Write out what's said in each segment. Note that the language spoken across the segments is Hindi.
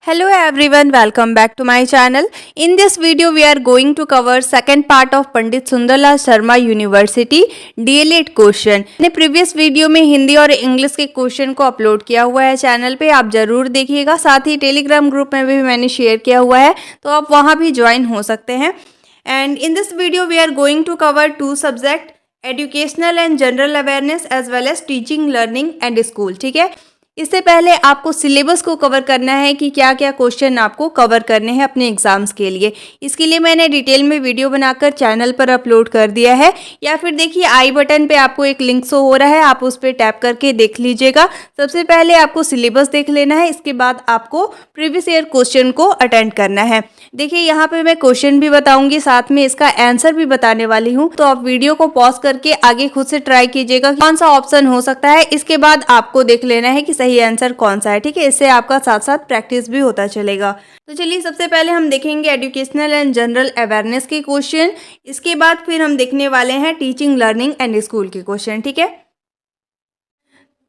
Hello everyone, welcome back to my channel. In this video we are going to cover second part of Pandit Sundarlal Sharma university DLED question. मैंने प्रीवियस वीडियो में हिंदी और इंग्लिश के क्वेश्चन को अपलोड किया हुआ है चैनल पे, आप जरूर देखिएगा। साथ ही टेलीग्राम ग्रुप में भी मैंने शेयर किया हुआ है, तो आप वहाँ भी ज्वाइन हो सकते हैं। And in this video we are going to cover two subject, educational and general awareness as well as teaching, learning and school. ठीक है, इससे पहले आपको सिलेबस को कवर करना है कि क्या क्या क्वेश्चन आपको कवर करने हैं अपने एग्जाम्स के लिए। इसके लिए मैंने डिटेल में वीडियो बनाकर चैनल पर अपलोड कर दिया है, या फिर देखिए आई बटन पे आपको एक लिंक शो हो रहा है, आप उस पर टैप करके देख लीजिएगा। सबसे पहले आपको सिलेबस देख लेना है, इसके बाद आपको प्रीवियस ईयर क्वेश्चन को अटेंड करना है। देखिए यहाँ पे मैं क्वेश्चन भी बताऊंगी, साथ में इसका आंसर भी बताने वाली हूँ, तो आप वीडियो को पॉज करके आगे खुद से ट्राई कीजिएगा कौन सा ऑप्शन हो सकता है। इसके बाद आपको देख लेना है कि सही आंसर कौन सा है। ठीक है, इससे आपका साथ साथ प्रैक्टिस भी होता चलेगा। तो चलिए सबसे पहले हम देखेंगे एजुकेशनल एंड जनरल अवेयरनेस के क्वेश्चन, इसके बाद फिर हम देखने वाले हैं टीचिंग, लर्निंग एंड स्कूल के क्वेश्चन। ठीक है,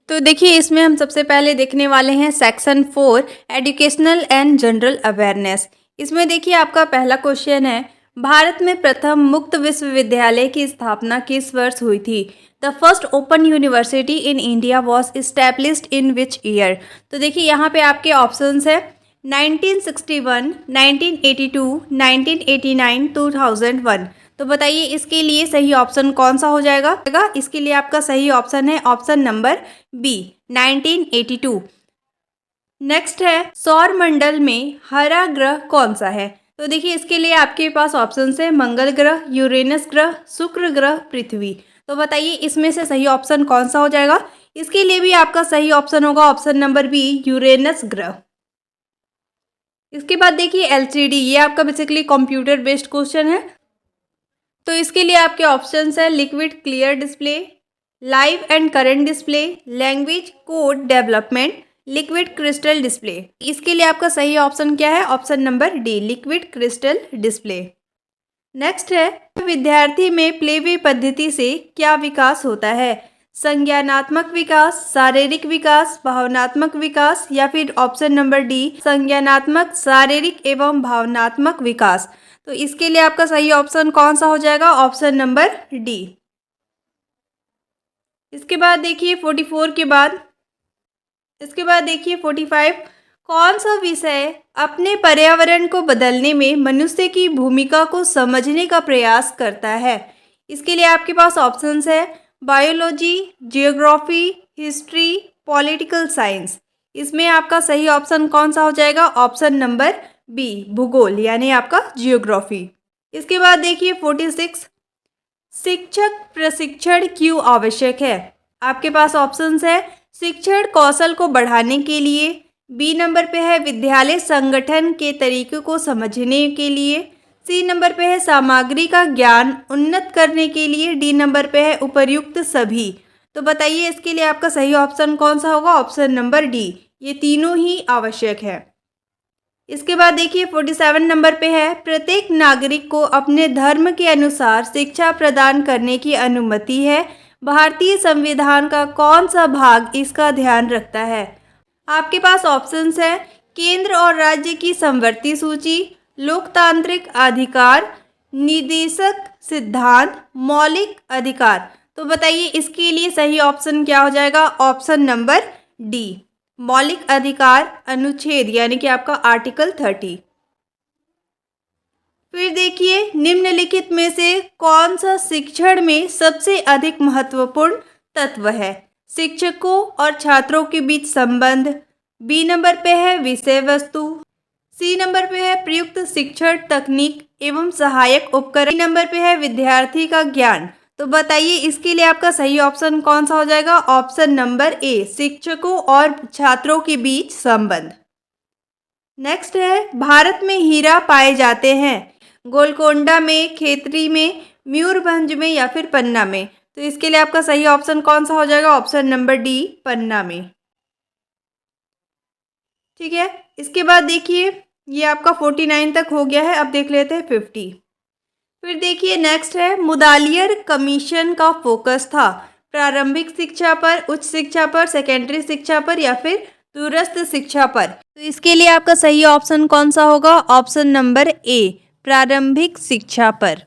तो देखिए इसमें हम सबसे पहले देखने वाले हैं section 4 educational and general awareness. इसमें देखिए आपका पहला क्वेश्चन है, भारत में प्रथम मुक्त विश्वविद्यालय की स्थापना किस वर्ष हुई थी? The first open university in India was established in which year? तो देखिए यहाँ पे आपके ऑप्शंस है 1961, 1982, 1989, 2001। तो बताइए इसके लिए सही ऑप्शन कौन सा हो जाएगा? इसके लिए आपका सही ऑप्शन है ऑप्शन नंबर बी, 1982। नेक्स्ट है, सौर मंडल में हरा ग्रह कौन सा है? तो देखिए इसके लिए आपके पास ऑप्शन है मंगल ग्रह, यूरेनस ग्रह, शुक्र ग्रह, पृथ्वी। तो बताइए इसमें से सही ऑप्शन कौन सा हो जाएगा? इसके लिए भी आपका सही ऑप्शन होगा ऑप्शन नंबर बी, यूरेनस ग्रह। इसके बाद देखिए एलसीडी, ये आपका बेसिकली कंप्यूटर बेस्ड क्वेश्चन है, तो इसके लिए आपके ऑप्शंस है liquid clear display, live and current display, language code development, liquid crystal display. इसके लिए आपका सही ऑप्शन क्या है? Option number D, liquid crystal display. Next है, विद्यार्थी में प्लेवे पद्धति से क्या विकास होता है? संज्ञानात्मक विकास, शारीरिक विकास, भावनात्मक विकास, या फिर ऑप्शन नंबर डी, संज्ञानात्मक, शारीरिक एवं भावनात्मक विकास। तो इसके लिए आपका सही ऑप्शन कौन सा हो जाएगा? Option number D. इसके बाद देखिए 44 के बाद, इसके बाद देखिए 45, कौन सा विषय अपने पर्यावरण को बदलने में मनुष्य की भूमिका को समझने का प्रयास करता है? इसके लिए आपके पास ऑप्शंस है biology, geography, history, political science. इसमें आपका सही ऑप्शन कौन सा हो जाएगा? ऑप्शन नंबर बी, भूगोल, यानी आपका जियोग्राफी। इसके बाद देखिए 46, शिक्षक प्रशिक्षण क्यों आवश्यक है? आपके पास ऑप्शंस है शिक्षण कौशल को बढ़ाने के लिए, बी नंबर पे है विद्यालय संगठन के तरीकों को समझने के लिए, सी नंबर पे है सामग्री का ज्ञान उन्नत करने के लिए, डी नंबर पे है उपर्युक्त सभी। तो बताइए इसके लिए आपका सही ऑप्शन कौन सा होगा? ऑप्शन नंबर डी, ये तीनों ही आवश्यक है। इसके बाद देखिए 47 नंबर पे है, प्रत्येक नागरिक को अपने धर्म के अनुसार शिक्षा प्रदान करने की अनुमति है। भारतीय संविधान का कौन सा भाग इसका ध्यान रखता है? आपके पास ऑप्शंस है केंद्र और राज्य की समवर्ती सूची, लोकतांत्रिक अधिकार, निदेशक सिद्धांत, मौलिक अधिकार। तो बताइए इसके लिए सही ऑप्शन क्या हो जाएगा? ऑप्शन नंबर डी, मौलिक अधिकार अनुच्छेद, यानी कि आपका आर्टिकल 30। फिर देखिए निम्नलिखित में से कौन सा शिक्षण में सबसे अधिक महत्वपूर्ण तत्व है? शिक्षकों और छात्रों के बीच संबंध, बी नंबर पे है विषय वस्तु, सी नंबर पे है प्रयुक्त शिक्षण तकनीक एवं सहायक उपकरण, डी नंबर पे है विद्यार्थी का ज्ञान। तो बताइए इसके लिए आपका सही ऑप्शन कौन सा हो जाएगा? ऑप्शन नंबर ए, शिक्षकों और छात्रों के बीच संबंध। नेक्स्ट है, भारत में हीरा पाए जाते हैं गोलकोंडा में, खेतरी में, मयूरभंज में, या फिर पन्ना में? तो इसके लिए आपका सही ऑप्शन कौन सा हो जाएगा? ऑप्शन नंबर डी, पन्ना में। ठीक है, इसके बाद देखिए ये आपका 49 तक हो गया है, अब देख लेते हैं 50। फिर देखिए नेक्स्ट है, मुदालियर कमीशन का फोकस था प्रारंभिक शिक्षा पर, उच्च शिक्षा पर, सेकेंडरी शिक्षा पर, या फिर दूरस्थ शिक्षा पर? तो इसके लिए आपका सही ऑप्शन कौन सा होगा? ऑप्शन नंबर ए, प्रारंभिक शिक्षा पर।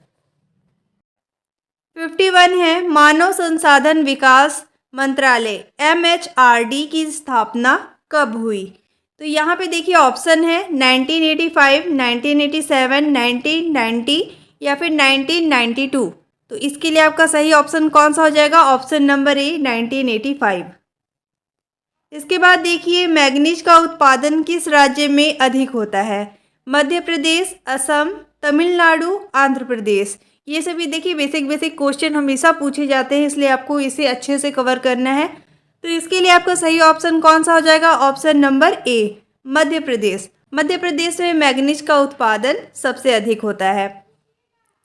51 है, मानव संसाधन विकास मंत्रालय MHRD की स्थापना कब हुई? तो यहाँ पे देखिए ऑप्शन है 1985, 1987, 1990 या फिर 1992। तो इसके लिए आपका सही ऑप्शन कौन सा हो जाएगा? Option number A, 1985। इसके बाद देखिए मैग्नीज का उत्पादन किस राज्य में अधिक होता है? मध्य प्रदेश, असम, तमिलनाडु, आंध्र प्रदेश। ये सभी देखिए बेसिक क्वेश्चन हमेशा पूछे जाते हैं, इसलिए आपको इसे अच्छे से कवर करना है। तो इसके लिए आपका सही ऑप्शन कौन सा हो जाएगा? Option number A, Madhya Pradesh. Madhya Pradesh में मैग्नीज का उत्पादन सबसे अधिक होता है।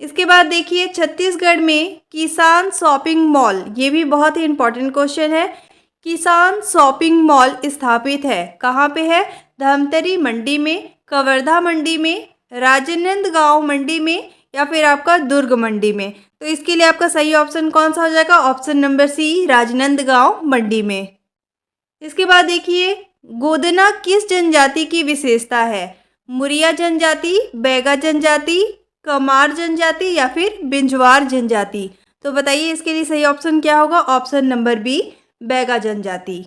इसके बाद देखिए छत्तीसगढ़ में किसान शॉपिंग मॉल, ये भी बहुत ही इंपॉर्टेंट क्वेश्चन है। किसान शॉपिंग मॉल स्थापित है कहाँ पे है? धमतरी मंडी में, कवर्धा मंडी में, राजनांदगांव मंडी में या फिर आपका दुर्ग मंडी में। तो इसके लिए आपका सही ऑप्शन कौन सा हो जाएगा? ऑप्शन नंबर सी, राजनांदगांव मंडी में। इसके बाद देखिए गोदना किस जनजाति की विशेषता है? मुरिया जनजाति, बैगा जनजाति, कमार जनजाति या फिर बिंजवार जनजाति। तो बताइए इसके लिए सही ऑप्शन क्या होगा? ऑप्शन नंबर बी, बैगा जनजाति।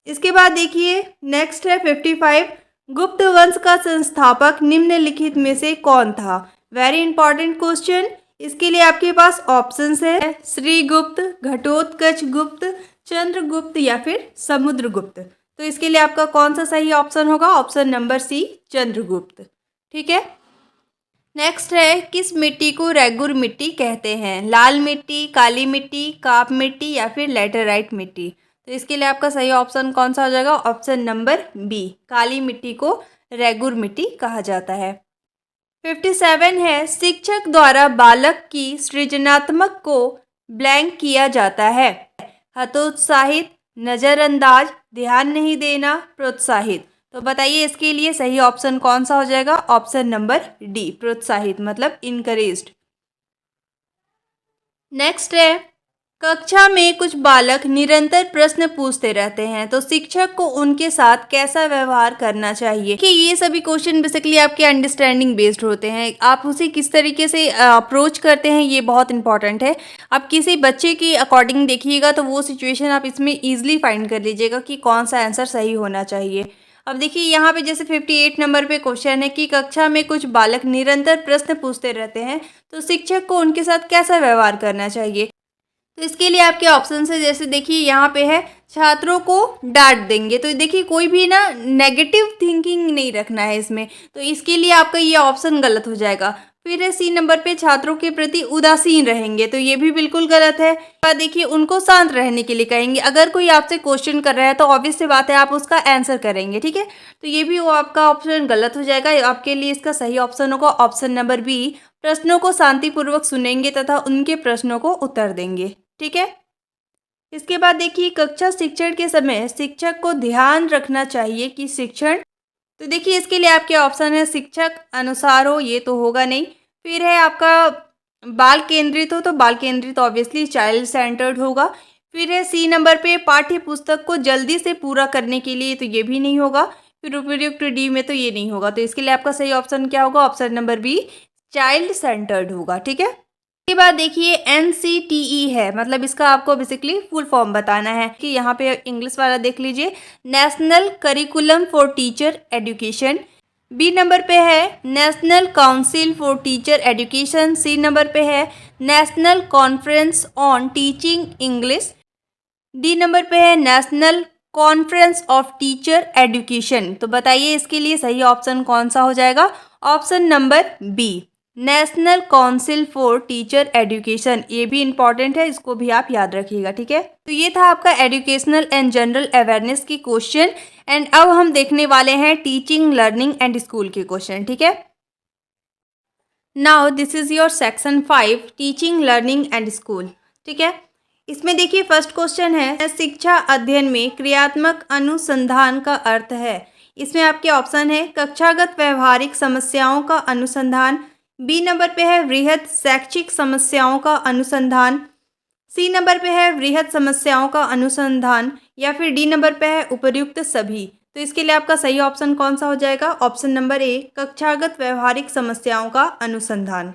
इसके बाद देखिए नेक्स्ट है 55, गुप्त वंश का संस्थापक निम्नलिखित में से कौन था? Very important question. इसके लिए आपके पास ऑप्शंस है श्रीगुप्त, घटोत्कच गुप्त, चंद्रगुप्त या फिर समुद्रगुप्त। तो इसके लिए आपका कौन सा सही ऑप्शन होगा? Option number C, Chandragupta. ठीक है। नेक्स्ट है किस मिट्टी को रेगुर मिट्टी कहते हैं? लाल मिट्टी, काली मिट्टी, काप मिट्टी या फिर लैटेराइट मिट्टी। तो इसके लिए आपका सही ऑप्शन कौन सा हो जाएगा? ऑप्शन नंबर बी, काली मिट्टी को रेगुर मिट्टी कहा जाता है। 57 है, शिक्षक द्वारा बालक की सृजनात्मक को ब्लैंक किया जाता है? हतोत्साहित, नज़रअंदाज, ध्यान नहीं देना, प्रोत्साहित। तो बताइए इसके लिए सही ऑप्शन कौन सा हो जाएगा? ऑप्शन नंबर डी, प्रोत्साहित मतलब इनकरेज्ड। नेक्स्ट है कक्षा में कुछ बालक निरंतर प्रश्न पूछते रहते हैं, तो शिक्षक को उनके साथ कैसा व्यवहार करना चाहिए? कि ये सभी क्वेश्चन बेसिकली आपके अंडरस्टैंडिंग बेस्ड होते हैं, आप उसे किस तरीके से अप्रोच करते हैं ये बहुत इंपॉर्टेंट है। आप किसी बच्चे के अकॉर्डिंग देखिएगा तो वो सिचुएशन आप इसमें ईजिली फाइंड कर लीजिएगा कि कौन सा आंसर सही होना चाहिए। अब देखिए यहाँ पे जैसे 58 नंबर पे क्वेश्चन है कि कक्षा में कुछ बालक निरंतर प्रश्न पूछते रहते हैं, तो शिक्षक को उनके साथ कैसा व्यवहार करना चाहिए? तो इसके लिए आपके ऑप्शन है, जैसे देखिए यहाँ पे है छात्रों को डांट देंगे। तो देखिए कोई भी ना नेगेटिव थिंकिंग नहीं रखना है इसमें, तो इसके लिए आपका ये ऑप्शन गलत हो जाएगा। फिर है सी नंबर पे छात्रों के प्रति उदासीन रहेंगे, तो ये भी बिल्कुल गलत है। देखिए उनको शांत रहने के लिए कहेंगे। अगर कोई आपसे क्वेश्चन कर रहा है तो ऑब्वियस सी बात है आप उसका आंसर करेंगे, ठीक है। तो ये भी वो आपका ऑप्शन गलत हो जाएगा। आपके लिए इसका सही ऑप्शन होगा ऑप्शन नंबर बी, प्रश्नों को शांतिपूर्वक सुनेंगे तथा उनके प्रश्नों को उत्तर देंगे, ठीक है। इसके बाद देखिए कक्षा शिक्षण के समय शिक्षक को ध्यान रखना चाहिए कि शिक्षण, तो देखिए इसके लिए आपके ऑप्शन है शिक्षक अनुसार हो, ये तो होगा नहीं। फिर है आपका बाल केंद्रित हो, तो बाल केंद्रित ऑब्वियसली चाइल्ड सेंटर्ड होगा। फिर है सी नंबर पे पाठ्य पुस्तक को जल्दी से पूरा करने के लिए, तो ये भी नहीं होगा। फिर उपयुक्त डी में तो ये नहीं होगा। तो इसके लिए आपका सही ऑप्शन क्या होगा? Option number B, child centred होगा, ठीक है। इसके बाद देखिए NCTE है, मतलब इसका आपको बेसिकली फुल फॉर्म बताना है कि यहाँ पे इंग्लिश वाला देख लीजिए, national curriculum for teacher education. B number पे है national council for teacher education. C number पे है national conference on teaching English. D number पे है national conference of teacher education. तो बताइए इसके लिए सही ऑप्शन कौन सा हो जाएगा? Option number B, national council for teacher education. ये भी इंपॉर्टेंट है, इसको भी आप याद रखिएगा, ठीक है। तो ये था आपका एजुकेशनल एंड जनरल अवेयरनेस की क्वेश्चन। एंड अब हम देखने वाले हैं टीचिंग, लर्निंग एंड स्कूल के क्वेश्चन, ठीक है। Now this is your section 5, teaching, learning and school, ठीक है। इसमें देखिए फर्स्ट क्वेश्चन है शिक्षा अध्ययन में क्रियात्मक अनुसंधान का अर्थ है। इसमें आपके ऑप्शन है कक्षागत व्यवहारिक समस्याओं का अनुसंधान। बी नंबर पे है वृहद शैक्षिक समस्याओं का अनुसंधान। सी नंबर पे है वृहद समस्याओं का अनुसंधान या फिर डी नंबर पे है उपर्युक्त सभी। तो इसके लिए आपका सही ऑप्शन कौन सा हो जाएगा? ऑप्शन नंबर ए, कक्षागत व्यवहारिक समस्याओं का अनुसंधान।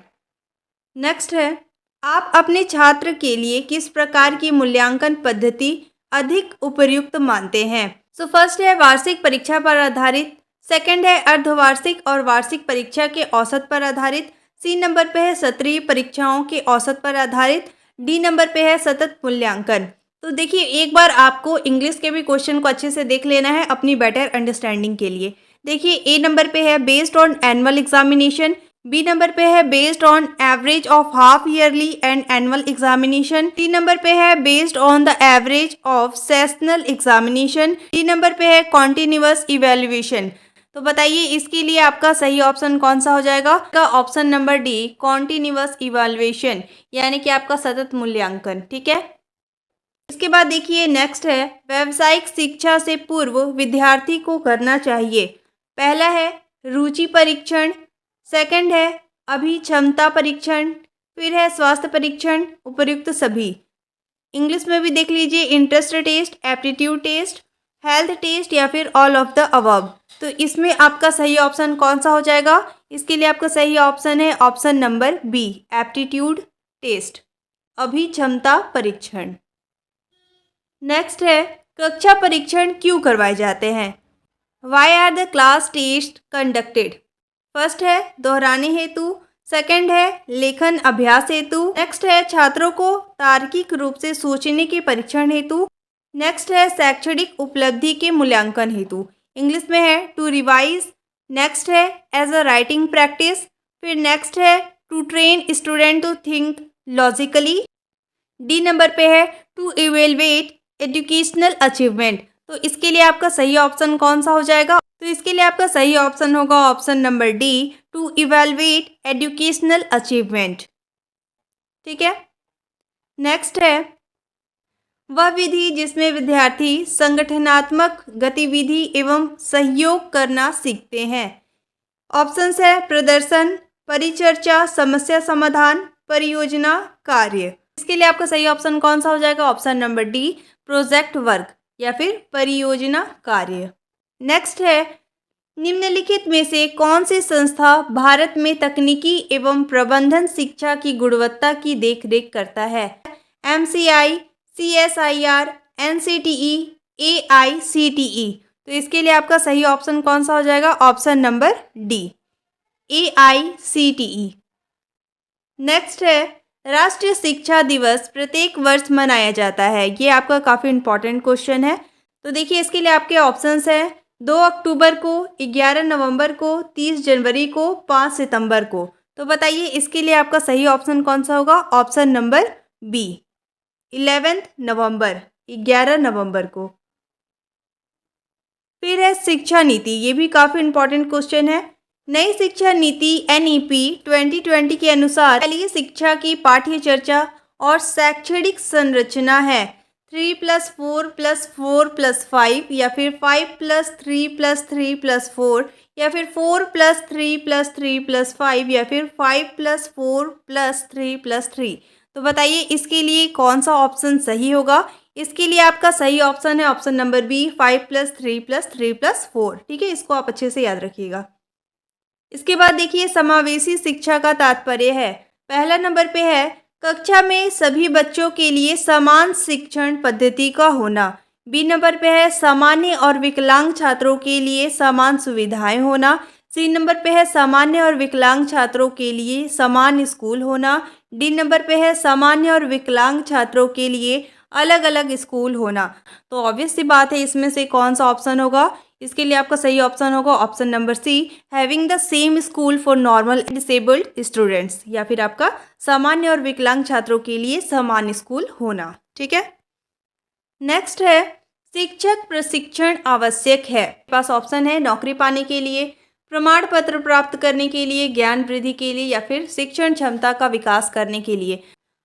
नेक्स्ट है, आप अपने छात्र के लिए किस प्रकार की मूल्यांकन पद्धति अधिक उपयुक्त मानते हैं? सो फर्स्ट है वार्षिक परीक्षा पर आधारित, सेकंड है अर्धवार्षिक और वार्षिक परीक्षा के औसत पर आधारित, सी नंबर पे है सत्रीय परीक्षाओं के औसत पर आधारित, डी नंबर पे है सतत मूल्यांकन। तो देखिए, एक बार आपको इंग्लिश के भी क्वेश्चन को अच्छे से देख लेना है अपनी बेटर अंडरस्टैंडिंग के लिए। देखिए, ए नंबर पे है based on annual examination, B number पे है based on average of half yearly and annual examination, D number पे है based on the average of sessional examination, D number पे है कॉन्टिन्यूअस इवेल्युएशन। तो बताइए इसके लिए आपका सही ऑप्शन कौन सा हो जाएगा? का option number D, continuous evaluation, यानी कि आपका सतत मूल्यांकन। ठीक है, इसके बाद देखिए नेक्स्ट है, व्यावसायिक शिक्षा से पूर्व विद्यार्थी को करना चाहिए। पहला है रुचि परीक्षण, सेकंड है अभिक्षमता परीक्षण, फिर है स्वास्थ्य परीक्षण, उपयुक्त सभी। इंग्लिश में भी देख लीजिए, interest test, aptitude test, health test या फिर ऑल ऑफ द अबव। तो इसमें आपका सही ऑप्शन कौन सा हो जाएगा? इसके लिए आपका सही ऑप्शन है option number B, aptitude test, अभिक्षमता परीक्षण। नेक्स्ट है, कक्षा परीक्षण क्यों करवाए जाते हैं? Why are the class test conducted? First है दोहराने हेतु, सेकंड है लेखन अभ्यास हेतु, नेक्स्ट है छात्रों को तार्किक रूप से सोचने के परीक्षण हेतु, नेक्स्ट है शैक्षणिक उपलब्धि के मूल्यांकन हेतु। इंग्लिश में है टू रिवाइज, नेक्स्ट है एज अ राइटिंग प्रैक्टिस, फिर नेक्स्ट है to train student to think logically, D number पे है टू इवेलुएट एजुकेशनल अचीवमेंट। तो इसके लिए आपका सही ऑप्शन कौन सा हो जाएगा? तो इसके लिए आपका सही ऑप्शन होगा option number D, to evaluate educational achievement. ठीक है, नेक्स्ट है वह विधि जिसमें विद्यार्थी संगठनात्मक गतिविधि एवं सहयोग करना सीखते हैं। ऑप्शंस है प्रदर्शन, परिचर्चा, समस्या समाधान, परियोजना, कार्य। इसके लिए आपका सही ऑप्शन कौन सा हो जाएगा? Option number D, project work या फिर परियोजना कार्य। नेक्स्ट है, निम्नलिखित में से कौन सी संस्था भारत में तकनीकी एवं प्रबंधन शिक्षा की गुणवत्ता की देखरेख करता है? MCI, CSIR, NCTE, AICTE। तो इसके लिए आपका सही ऑप्शन कौन सा हो जाएगा? Option number D, AICTE। Next है, राष्ट्रीय शिक्षा दिवस प्रत्येक वर्ष मनाया जाता है। ये आपका काफ़ी इंपॉर्टेंट क्वेश्चन है। तो देखिए, इसके लिए आपके ऑप्शंस हैं 2 अक्टूबर को, 11 नवंबर को, 30 जनवरी को, 5 सितंबर को। तो बताइए इसके लिए आपका सही ऑप्शन कौन सा होगा? ऑप्शन नंबर बी, 11 नवंबर, 11 नवंबर को। फिर है शिक्षा नीति, ये भी काफ़ी इंपॉर्टेंट क्वेश्चन है। नई शिक्षा नीति NEP 2020 के अनुसार शालेय शिक्षा की पाठ्य चर्चा और शैक्षणिक संरचना है 3+4+4+5 या फिर 5+3+3+4 या फिर 4+3+3+5 या फिर 5+4+3+3। तो बताइए इसके लिए कौन सा ऑप्शन सही होगा? इसके लिए आपका सही ऑप्शन है ऑप्शन नंबर बी, 5+3+3+4। ठीक है, इसको आप अच्छे से याद रखिएगा। इसके बाद देखिए, समावेशी शिक्षा का तात्पर्य है। पहला नंबर पे है कक्षा में सभी बच्चों के लिए समान शिक्षण पद्धति का होना। बी नंबर पे है सामान्य और विकलांग छात्रों के लिए समान सुविधाएं होना। सी नंबर पे है सामान्य और विकलांग छात्रों के लिए समान स्कूल होना। डी नंबर पे है सामान्य और विकलांग छात्रों के लिए अलग अलग स्कूल होना। तो ऑब्वियस सी बात है, इसमें से कौन सा ऑप्शन होगा? इसके लिए आपका सही ऑप्शन होगा option number C, having the same school for normal disabled students, या फिर आपका सामान्य और विकलांग छात्रों के लिए समान स्कूल होना। ठीक है, नेक्स्ट है शिक्षक प्रशिक्षण आवश्यक है। पास ऑप्शन है नौकरी पाने के लिए, प्रमाण पत्र प्राप्त करने के लिए, ज्ञान वृद्धि के लिए या फिर शिक्षण क्षमता का विकास करने के लिए।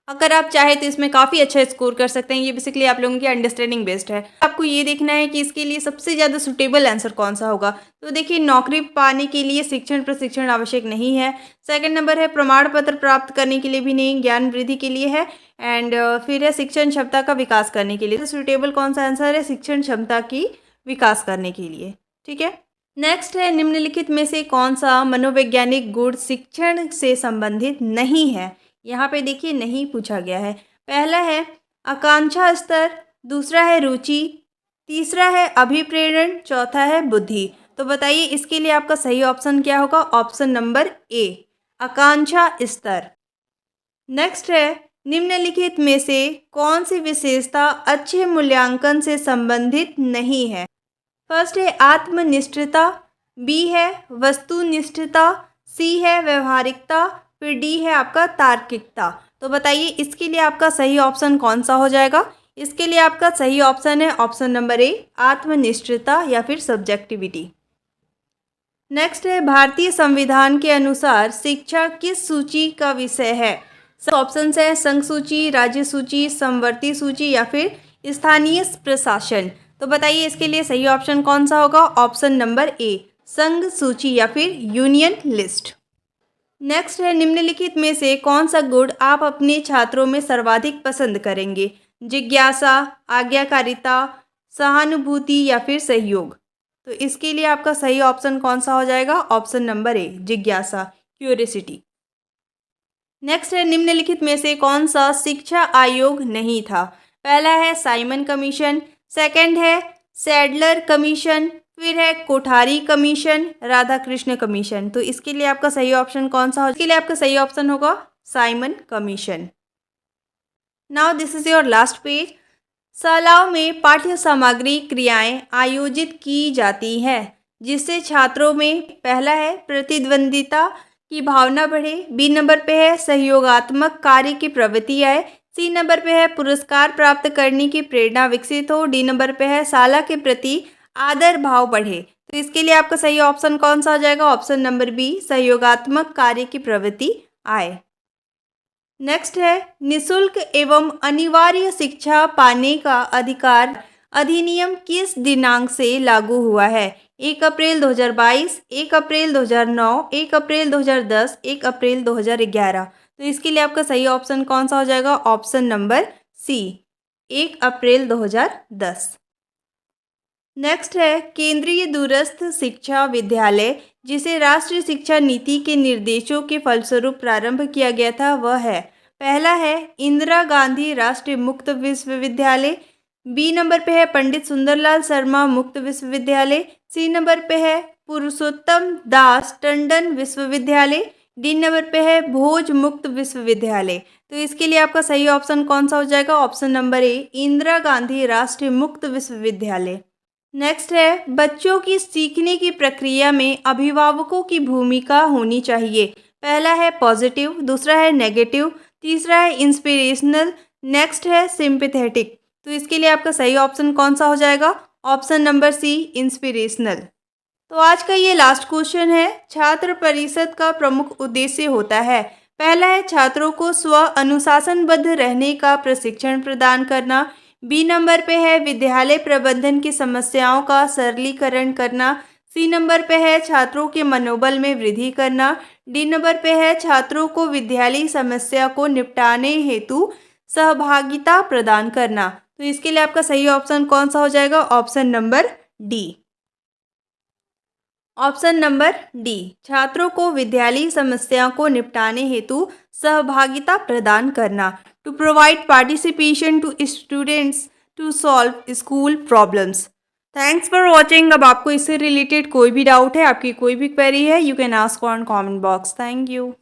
अगर आप चाहे तो इसमें काफ़ी अच्छा स्कोर कर सकते हैं। ये बेसिकली आप लोगों की अंडरस्टैंडिंग बेस्ड है। आपको ये देखना है कि इसके लिए सबसे ज़्यादा सुटेबल आंसर कौन सा होगा। तो देखिए, नौकरी पाने के लिए शिक्षण प्रशिक्षण आवश्यक नहीं है। सेकंड नंबर है प्रमाण पत्र प्राप्त करने के लिए भी नहीं, ज्ञान वृद्धि के लिए है। एंड फिर है शिक्षण क्षमता का विकास करने के लिए। तो सुटेबल कौन सा आंसर है? शिक्षण क्षमता की विकास करने के लिए। ठीक है। नेक्स्ट है, निम्नलिखित में से कौन सा मनोवैज्ञानिक गुण शिक्षण से संबंधित नहीं है। यहाँ पे देखिए नहीं पूछा गया है। पहला है आकांक्षा स्तर, दूसरा है रुचि, तीसरा है अभिप्रेरण, चौथा है बुद्धि। तो बताइए इसके लिए आपका सही ऑप्शन क्या होगा। ऑप्शन नंबर ए, आकांक्षा स्तर। नेक्स्ट है, निम्नलिखित में से कौन सी विशेषता अच्छे मूल्यांकन से संबंधित नहीं है। फर्स्ट है आत्मनिष्ठता, बी है वस्तुनिष्ठता, सी है व्यवहारिकता, फिर डी है आपका तार्किकता। तो बताइए इसके लिए आपका सही ऑप्शन कौन सा हो जाएगा। इसके लिए आपका सही ऑप्शन है ऑप्शन नंबर ए, आत्मनिष्ठता या फिर सब्जेक्टिविटी। नेक्स्ट है, भारतीय संविधान के अनुसार शिक्षा किस सूची का विषय है। सब ऑप्शन है संघ सूची, राज्य सूची, समवर्ती सूची या फिर स्थानीय प्रशासन। तो बताइए इसके लिए सही ऑप्शन कौन सा होगा। ऑप्शन नंबर ए, संघ सूची या फिर यूनियन लिस्ट। नेक्स्ट है, निम्नलिखित में से कौन सा गुण आप अपने छात्रों में सर्वाधिक पसंद करेंगे। जिज्ञासा, आज्ञाकारिता, सहानुभूति या फिर सहयोग। तो इसके लिए आपका सही ऑप्शन कौन सा हो जाएगा। ऑप्शन नंबर ए, जिज्ञासा, क्यूरियोसिटी। नेक्स्ट है, निम्नलिखित में से कौन सा शिक्षा आयोग नहीं था। पहला है साइमन कमीशन, सेकंड है सैडलर कमीशन, फिर है कोठारी कमीशन, राधाकृष्ण कमीशन। तो इसके लिए आपका सही ऑप्शन कौन सा हो। इसके लिए आपका सही ऑप्शन होगा Simon commission. Now this is your last page. शालाओं में पाठ्य सामग्री क्रियाएं आयोजित की जाती हैं जिससे छात्रों में पहला है प्रतिद्वंदिता की भावना बढ़े, बी नंबर पे है सहयोगात्मक कार्य की प्रवृत्ति आए, सी नंबर पे है पुरस्कार प्राप्त करने की प्रेरणा विकसित हो, डी नंबर पे है शाला के प्रति आदर भाव बढ़े। तो इसके लिए आपका सही ऑप्शन कौन सा हो जाएगा। ऑप्शन नंबर बी, सहयोगात्मक कार्य की प्रवृत्ति आए। नेक्स्ट है, निशुल्क एवं अनिवार्य शिक्षा पाने का अधिकार अधिनियम किस दिनांक से लागू हुआ है। 1 अप्रैल 2022, 1 अप्रैल 2009, 1 अप्रैल 2010, 1 अप्रैल 2011। तो इसके लिए आपका सही ऑप्शन कौन सा हो जाएगा। ऑप्शन नंबर सी, 1 अप्रैल 2010। नेक्स्ट है, केंद्रीय दूरस्थ शिक्षा विद्यालय जिसे राष्ट्रीय शिक्षा नीति के निर्देशों के फलस्वरूप प्रारंभ किया गया था वह है। पहला है इंदिरा गांधी राष्ट्रीय मुक्त विश्वविद्यालय, बी नंबर पे है पंडित सुंदरलाल शर्मा मुक्त विश्वविद्यालय, सी नंबर पे है पुरुषोत्तम दास टंडन विश्वविद्यालय, डी नंबर पे है भोज मुक्त विश्वविद्यालय। तो इसके लिए आपका सही ऑप्शन कौन सा हो जाएगा। Option number A, Indira Gandhi राष्ट्रीय मुक्त विश्वविद्यालय। नेक्स्ट है, बच्चों की सीखने की प्रक्रिया में अभिभावकों की भूमिका होनी चाहिए। पहला है पॉजिटिव, दूसरा है नेगेटिव, तीसरा है इंस्पिरेशनल, नेक्स्ट है सिंपैथेटिक। तो इसके लिए आपका सही ऑप्शन कौन सा हो जाएगा। Option number C, inspirational. तो आज का ये लास्ट क्वेश्चन है, छात्र परिषद का प्रमुख उद्देश्य होता है। पहला है छात्रों को स्व अनुशासनबद्ध रहने का प्रशिक्षण प्रदान करना, बी नंबर पे है विद्यालय प्रबंधन की समस्याओं का सरलीकरण करना, सी नंबर पे है छात्रों के मनोबल में वृद्धि करना, डी नंबर पे है छात्रों को विद्यालयी समस्या को निपटाने हेतु सहभागिता प्रदान करना। तो इसके लिए आपका सही ऑप्शन कौन सा हो जाएगा। Option number D, option number D, छात्रों को विद्यालयी समस्याओं को निपटाने हेतु सहभागिता प्रदान करना, to provide participation to students to solve school problems. Thanks for watching. अब आपको इससे रिलेटेड कोई भी डाउट है, आपकी कोई भी क्वेरी है, you can ask on comment box. Thank you.